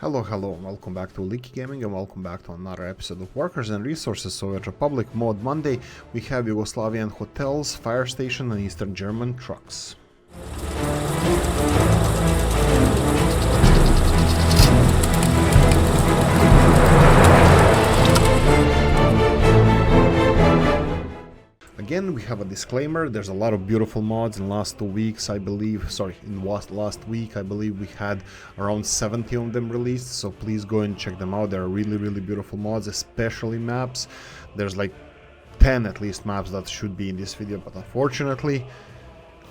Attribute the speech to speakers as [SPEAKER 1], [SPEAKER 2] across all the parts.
[SPEAKER 1] Hello, welcome back to Oolykee Gaming and welcome back to another episode of Workers and Resources. So at Republic Mod Monday, we have Yugoslavian hotels, Firestation and Eastern German trucks. Again, we have a disclaimer. There's a lot of beautiful mods in last 2 weeks, I believe. Sorry, in last week, I believe we had around 70 of them released. So please go and check them out. They're really beautiful mods, especially maps. There's like 10 at least maps that should be in this video, but unfortunately,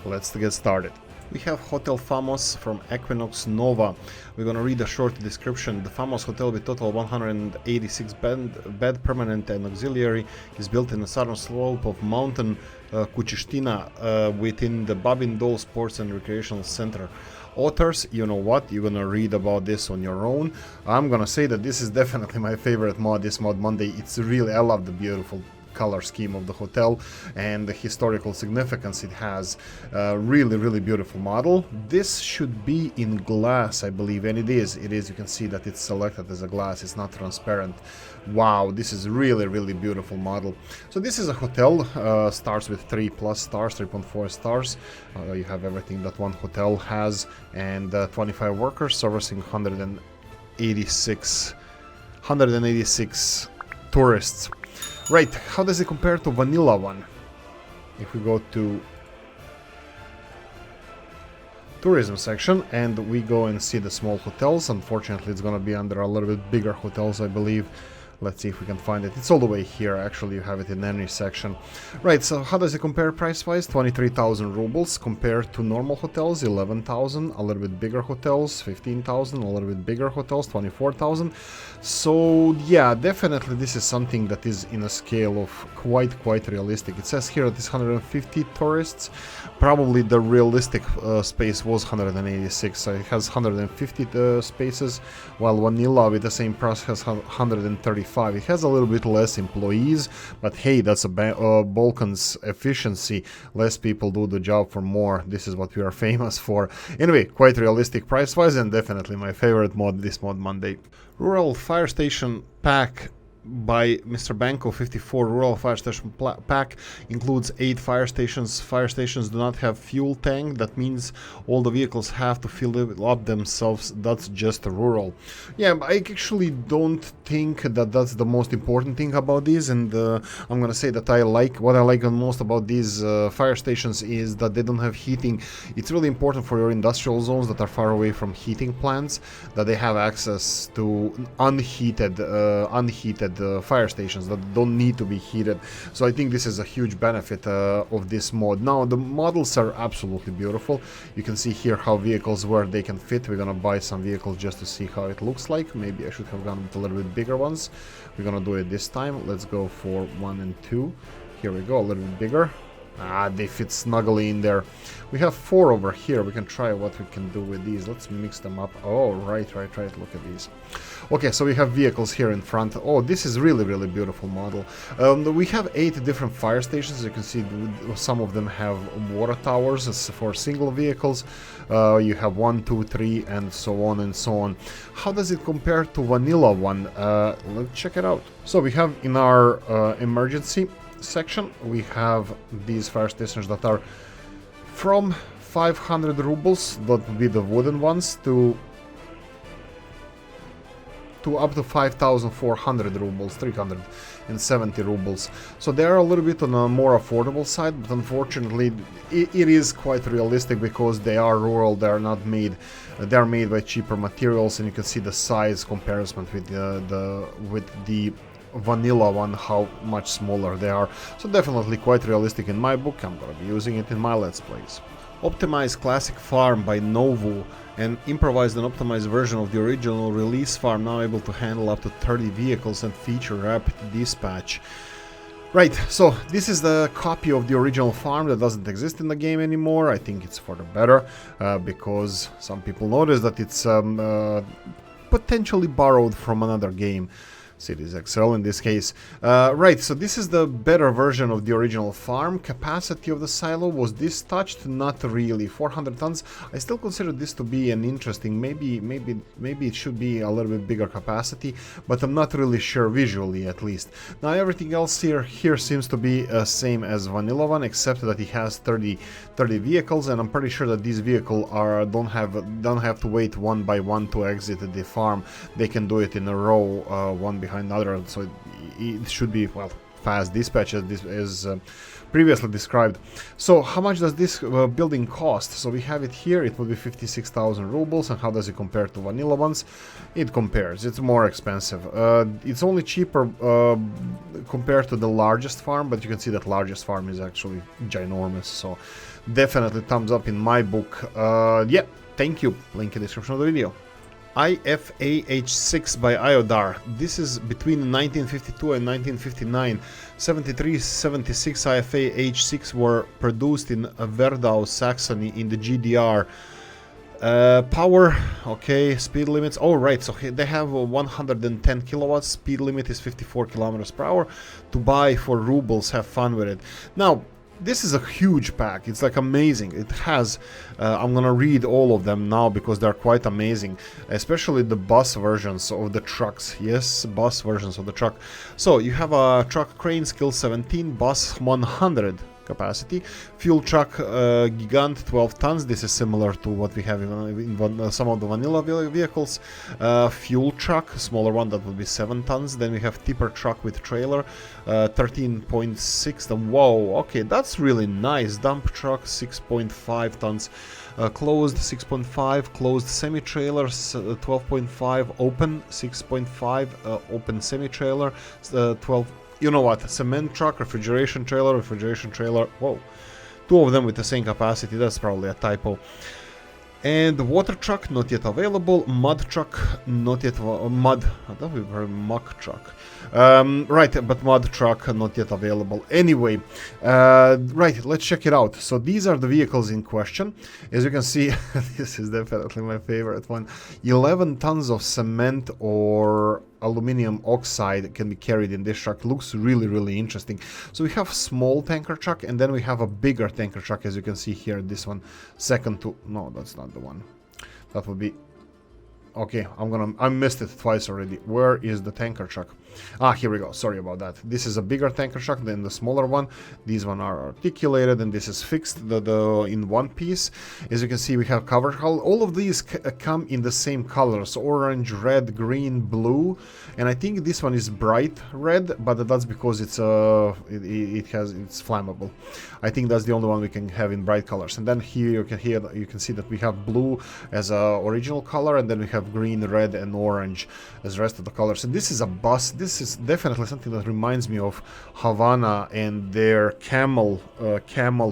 [SPEAKER 1] let's get started. We have Hotel Famos from Equinox Nova. We're gonna read a short description. The Famos hotel with total 186 bed permanent and auxiliary is built in the southern slope of mountain Kuchishtina within the Babindol Sports and Recreational Center. Authors, you know what, you're gonna read about this on your own. I'm gonna say that this is definitely my favorite mod, this Mod Monday. It's really, I love the beautiful color scheme of the hotel and the historical significance it has. Really beautiful model. This should be in glass, I believe, and it is. You can see that it's selected as a glass, it's not transparent. Wow, this is really beautiful model. So this is a hotel, starts with 3+ stars, 3.4 stars. You have everything that one hotel has, and 25 workers servicing 186 tourists. Right, how does it compare to vanilla one? If we go to tourism section and we go and see the small hotels, unfortunately it's gonna be under a little bit bigger hotels, I believe. Let's see if we can find it. It's all the way here, actually, you have it in any section. Right, so how does it compare price-wise? 23,000 rubles compared to normal hotels, 11,000, a little bit bigger hotels, 15,000, a little bit bigger hotels, 24,000. So, yeah, definitely this is something that is in a scale of quite realistic. It says here that it's 150 tourists. Probably the realistic space was 186, so it has 150 spaces, while vanilla with the same price has 135. It has a little bit less employees, but hey, that's a Balkans efficiency. Less people do the job for more. This is what we are famous for. Anyway, quite realistic price-wise, and definitely my favorite mod this Mod Monday. Rural Fire Station Pack by Mr. Banco 54. Rural Fire Station Pack includes 8 fire stations. Fire stations do not have fuel tank. That means all the vehicles have to fill it up themselves. That's just rural. Yeah, I actually don't think that that's the most important thing about these, and I'm gonna say that what I like the most about these fire stations is that they don't have heating. It's really important for your industrial zones that are far away from heating plants, that they have access to unheated fire stations that don't need to be heated. So I think this is a huge benefit of this mod. Now the models are absolutely beautiful. You can see here how vehicles where they can fit. We're gonna buy some vehicles just to see how it looks like. Maybe I should have gone with a little bit bigger ones. We're gonna do it this time. Let's go for 1 and 2. Here we go, a little bit bigger. They fit snugly in there. We have 4 over here. We can try what we can do with these. Let's mix them up. Oh, right. Look at these. Okay, so we have vehicles here in front. Oh, this is really beautiful model. We have 8 different fire stations. You can see some of them have water towers for single vehicles. You have 1, 2, 3, and so on and so on. How does it compare to vanilla one? Let's check it out. So we have in our emergency section, we have these fire stations that are from 500 rubles, that would be the wooden ones, to up to 5,400 rubles, 370 rubles. So they are a little bit on a more affordable side, but unfortunately it is quite realistic because they are rural. They are not made. They are made by cheaper materials, and you can see the size comparison with the vanilla one, how much smaller they are. So definitely quite realistic in my book. I'm gonna be using it in my Let's Plays. Optimized Classic Farm by Novu, an improvised and optimized version of the original release farm, now able to handle up to 30 vehicles and feature rapid dispatch. Right, so this is the copy of the original farm that doesn't exist in the game anymore. I think it's for the better, because some people notice that it's potentially borrowed from another game. Cities XL in this case. Right, so this is the better version of the original farm. Capacity of the silo, was this touched? Not really. 400 tons. I still consider this to be an interesting, maybe it should be a little bit bigger capacity, but I'm not really sure visually, at least. Now everything else here seems to be same as vanilla one, except that it has 30 vehicles, and I'm pretty sure that these vehicles don't have to wait one by one to exit the farm. They can do it in a row, one behind another, so it should be, well, fast dispatch as previously described. So how much does this building cost? So we have it here, it will be 56,000 rubles, and how does it compare to vanilla ones? It compares, it's more expensive. It's only cheaper compared to the largest farm, but you can see that largest farm is actually ginormous, so definitely thumbs up in my book. Yeah, thank you, link in the description of the video. IFAH6 by Iodar. This is between 1952 and 1959. 73-76 IFAH6 were produced in Werdau, Saxony in the GDR. Power, okay, speed limits, oh right, so they have 110 kilowatts, speed limit is 54 kilometers per hour. To buy for rubles, have fun with it. Now, this is a huge pack, it's like amazing. It has, I'm gonna read all of them now because they're quite amazing, especially the bus versions of the trucks. Yes, bus versions of the truck. So you have a truck crane, skill 17, bus 100 capacity, fuel truck Gigant 12 tons. This is similar to what we have in some of the vanilla vehicles. Fuel truck, smaller one, that would be 7 tons. Then we have tipper truck with trailer, 13.6. Whoa, okay, that's really nice. Dump truck 6.5 tons. Closed 6.5, closed semi-trailer 12.5, open 6.5, open semi-trailer 12. You know what, cement truck, refrigeration trailer, whoa. 2 of them with the same capacity, that's probably a typo. And the water truck, not yet available. Mud truck, not yet, that would be very muck truck. Right, but mud truck, not yet available. Anyway, right, let's check it out. So these are the vehicles in question. As you can see, this is definitely my favorite one. 11 tons of cement or aluminum oxide can be carried in this truck. Looks really interesting. So we have small tanker truck, and then we have a bigger tanker truck, as you can see here. This one, second to, no, that's not the one. That would be, okay, I missed it twice already. Where is the tanker truck? Ah, here we go. Sorry about that. This is a bigger tanker truck than the smaller one. These one are articulated, and this is fixed in one piece. As you can see, we have covered hull. All of these come in the same colors: orange, red, green, blue, and I think this one is bright red, but that's because it's it's flammable. I think that's the only one we can have in bright colors. And then here you can see that we have blue as a original color, and then we have green, red, and orange as the rest of the colors. And this is a bus. This is definitely something that reminds me of Havana and their camel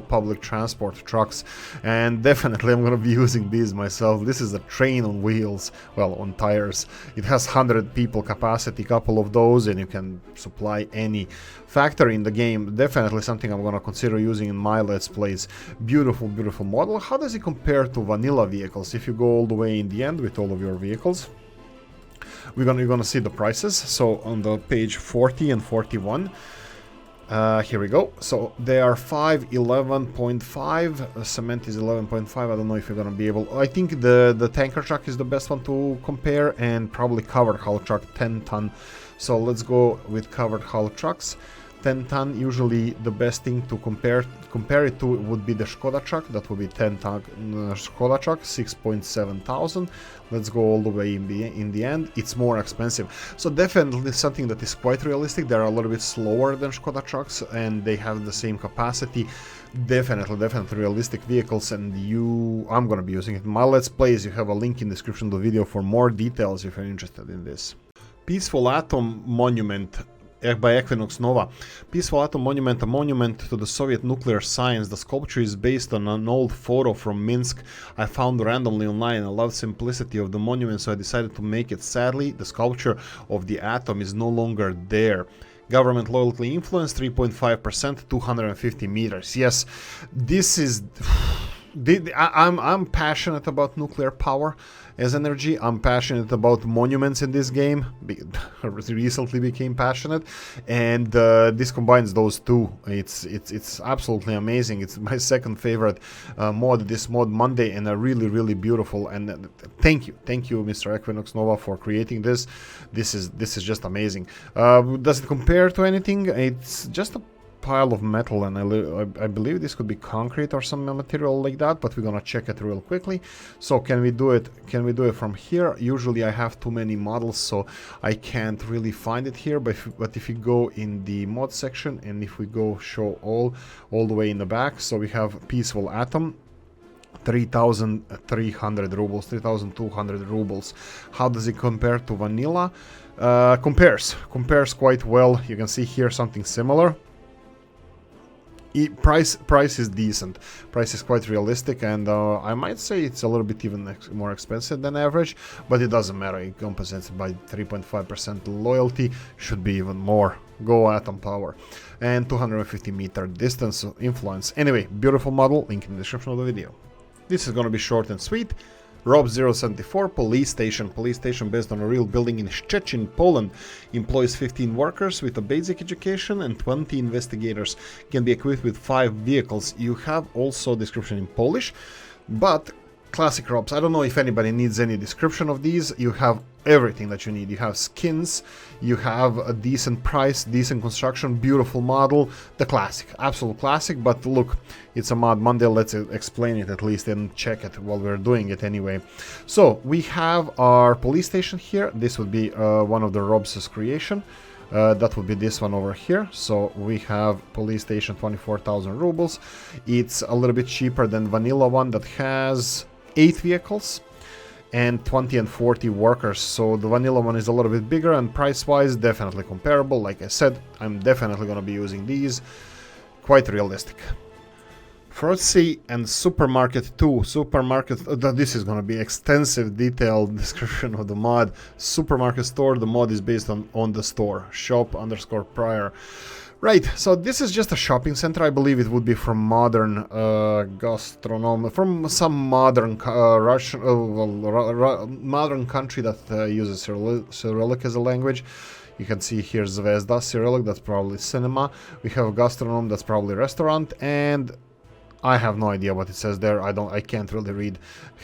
[SPEAKER 1] public transport trucks, and definitely I'm gonna be using these myself. This is a train on wheels, well, on tires. It has 100 people capacity, couple of those, and you can supply any factory in the game. Definitely something I'm gonna consider using in my Let's Plays. Beautiful model. How does it compare to vanilla vehicles? If you go all the way in the end with all of your vehicles, you're gonna see the prices. So on the page 40 and 41, here we go. So they are 5, 11.5. Cement is 11.5. I don't know if you're gonna be able. I think the tanker truck is the best one to compare, and probably covered hull truck 10 ton. So let's go with covered hull trucks. 10 ton, usually the best thing to compare it to would be the Skoda truck. That would be 10 ton Skoda truck, 6.7 thousand. Let's go all the way in the end. It's more expensive. So definitely something that is quite realistic. They're a little bit slower than Skoda trucks, and they have the same capacity. Definitely realistic vehicles, and I'm gonna be using it in my Let's Plays. You have a link in the description of the video for more details if you're interested in this. Peaceful Atom Monument by Equinox Nova. Peaceful Atom Monument, a monument to the Soviet nuclear science. The sculpture is based on an old photo from Minsk I found randomly online. I love the simplicity of the monument, so I decided to make it. Sadly, the sculpture of the atom is no longer there. Government loyalty influence 3.5%, 250 meters. Yes, this is... I'm passionate about nuclear power as energy. I'm passionate about monuments in this game. Recently became passionate, and this combines those two. It's absolutely amazing. It's my second favorite mod. This mod Monday, and a really beautiful. And thank you, Mr. Equinox Nova, for creating this. This is just amazing. Does it compare to anything? It's just a pile of metal, and I believe this could be concrete or some material like that, but we're gonna check it real quickly. So can we do it from here? Usually I have too many models, so I can't really find it here, but if you go in the mod section, and if we go show all the way in the back, so we have Peaceful Atom, 3,300 rubles, 3,200 rubles. How does it compare to vanilla? Compares quite well. You can see here something similar. Price is decent. Price is quite realistic, and I might say it's a little bit even more expensive than average, but it doesn't matter. It compensates by 3.5% loyalty. Should be even more. Go Atom Power. And 250-meter distance influence. Anyway, beautiful model. Link in the description of the video. This is gonna be short and sweet. Rob 074, Police Station. Police Station, based on a real building in Szczecin, Poland, employs 15 workers with a basic education and 20 investigators. Can be equipped with 5 vehicles. You have also description in Polish, but classic Robs. I don't know if anybody needs any description of these. You have everything that you need. You have skins, you have a decent price, decent construction, beautiful model, the classic, absolute classic. But look, it's a mod Monday. Let's explain it at least and check it while we're doing it anyway. So we have our police station here. This would be one of the Robs' creation. That would be this one over here. So we have police station, 24,000 rubles. It's a little bit cheaper than vanilla one that has 8 vehicles and 20 and 40 workers. So the vanilla one is a little bit bigger, and price-wise definitely comparable. Like I said, I'm definitely going to be using these. Quite realistic. Fruitsy and Supermarket 2. Supermarket, this is going to be extensive detailed description of the mod. Supermarket store, the mod is based on the store. Shop_prior. Right, so this is just a shopping center. I believe it would be from modern gastronomy, from some modern Russian, modern country that uses Cyrillic as a language. You can see here Zvezda, Cyrillic, that's probably cinema. We have Gastronome, that's probably restaurant, and I have no idea what it says there. I can't really read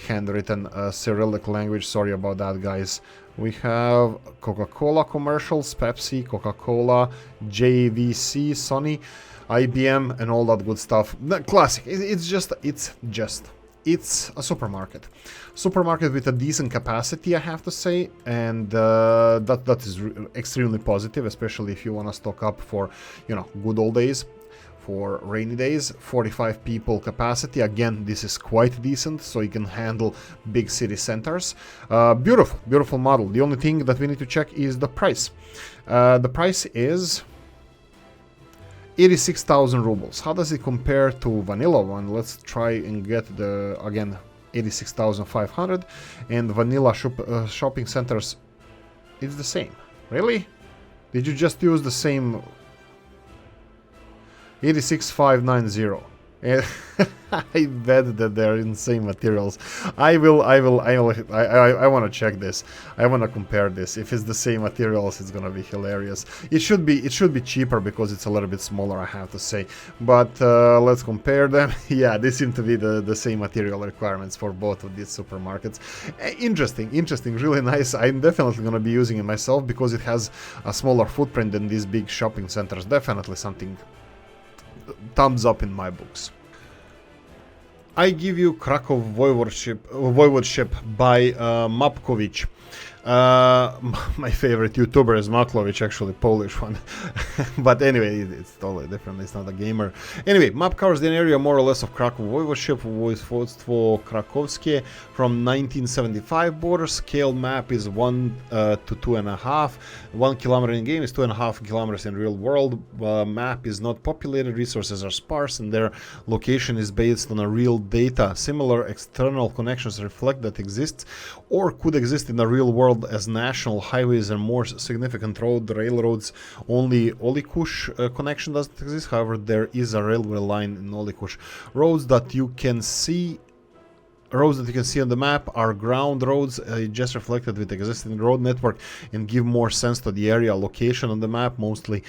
[SPEAKER 1] handwritten Cyrillic language. Sorry about that, guys. We have Coca-Cola commercials, Pepsi, Coca-Cola, JVC, Sony, IBM, and all that good stuff. The classic. It's a supermarket. Supermarket with a decent capacity, I have to say, and that is extremely positive, especially if you want to stock up for, you know, good old days. For rainy days. 45 people capacity. Again, this is quite decent, so you can handle big city centers. Beautiful model. The only thing that we need to check is the price. The price is 86,000 rubles. How does it compare to vanilla one? Let's try and get the, again, 86,500, and vanilla shopping centers, it's the same. Really? Did you just use the same? 86,590. I bet that they're insane materials. I want to check this. I want to compare this. If it's the same materials, it's gonna be hilarious. It should be cheaper because it's a little bit smaller, I have to say. But let's compare them. Yeah, they seem to be the same material requirements for both of these supermarkets. Interesting, really nice. I'm definitely gonna be using it myself because it has a smaller footprint than these big shopping centers. Definitely something. Thumbs up in my books. I give you Cracow Voivodeship by Mapkovic. My favorite YouTuber is Maklovic, actually Polish one. But anyway, it's totally different. It's not a gamer. Anyway, map covers the area more or less of Cracow Voivodeship, Województwo Krakowskie from 1975 border. Scale map is 1 to 2.5. 1 kilometer in game is 2.5 kilometers in real world. Map is not populated, resources are sparse, and their location is based on a real data. Similar external connections reflect that exists or could exist in the real world world as national highways and more significant railroads. Only Oolykee connection doesn't exist. However, there is a railway line in Oolykee. Roads that you can see on the map are ground roads, just reflected with existing road network and give more sense to the area location on the map, mostly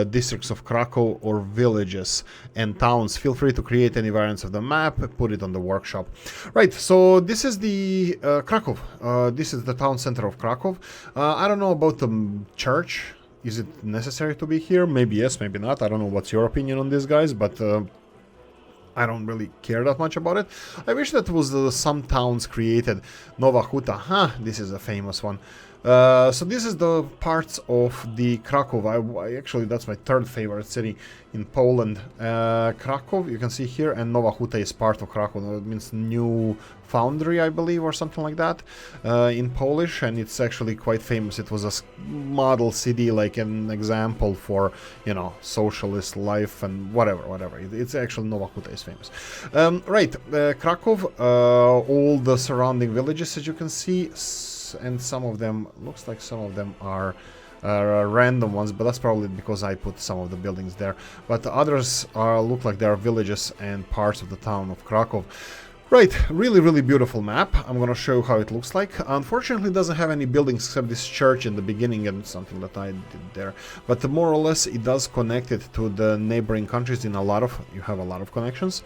[SPEAKER 1] districts of Cracow or villages and towns. Feel free to create any variants of the map, put it on the workshop. Right, so this is the Cracow. This is the town center of Cracow. I don't know about the church. Is it necessary to be here? Maybe yes, maybe not. I don't know what's your opinion on this, guys, but I don't really care that much about it. I wish that was some towns created. Nova Huta, this is a famous one. So this is the parts of the Cracow. Actually, that's my third favorite city in Poland. Cracow, you can see here, and Nova Huta is part of Cracow. It means new foundry, I believe, or something like that in Polish, and it's actually quite famous. It was a model city, like an example for, you know, socialist life and whatever. It's actually Nova Huta is famous. Right, Cracow, all the surrounding villages, as you can see, and some of them, looks like some of them are random ones, but that's probably because I put some of the buildings there. But the others look like they are villages and parts of the town of Cracow. Right, really beautiful map. I'm gonna show you how it looks like. Unfortunately, it doesn't have any buildings except this church in the beginning and something that I did there. But more or less, it does connect it to the neighboring countries in you have a lot of connections.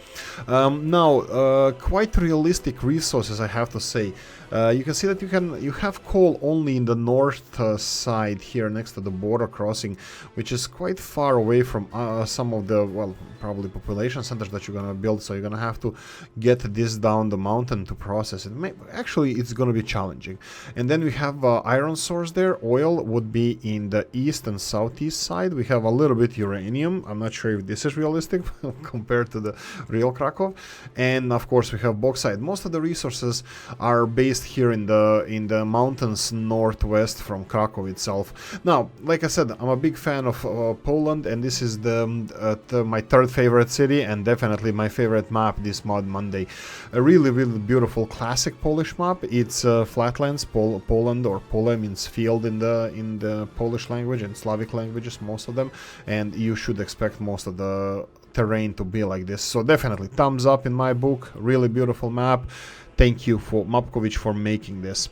[SPEAKER 1] Now, quite realistic resources, I have to say. You can see that you have coal only in the north side here next to the border crossing, which is quite far away from some of the, well, probably population centers that you're gonna build, so you're gonna have to get this down the mountain to process it. Actually, it's gonna be challenging. And then we have iron source there. Oil would be in the east and southeast side. We have a little bit uranium. I'm not sure if this is realistic compared to the real Cracow. And of course, we have bauxite. Most of the resources are based here in the mountains northwest from Cracow itself. Now, like I said, I'm a big fan of Poland, and this is my third favorite city, and definitely my favorite map this Mod Monday. A really beautiful classic Polish map. It's flatlands. Poland, or Pole means field in the Polish language and Slavic languages, most of them, and you should expect most of the terrain to be like this. So definitely thumbs up in my book. Really beautiful map. Thank you for Mapkovic for making this.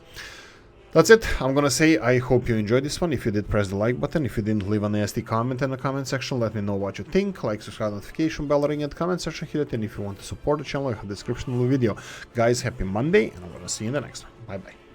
[SPEAKER 1] That's it. I'm gonna say I hope you enjoyed this one. If you did, press the like button. If you didn't, leave a nasty comment in the comment section. Let me know what you think. Like, subscribe, notification bell, ring at comment section, hit it. And if you want to support the channel, I have the description of the video. Guys, happy Monday, and I'm gonna see you in the next one. Bye bye.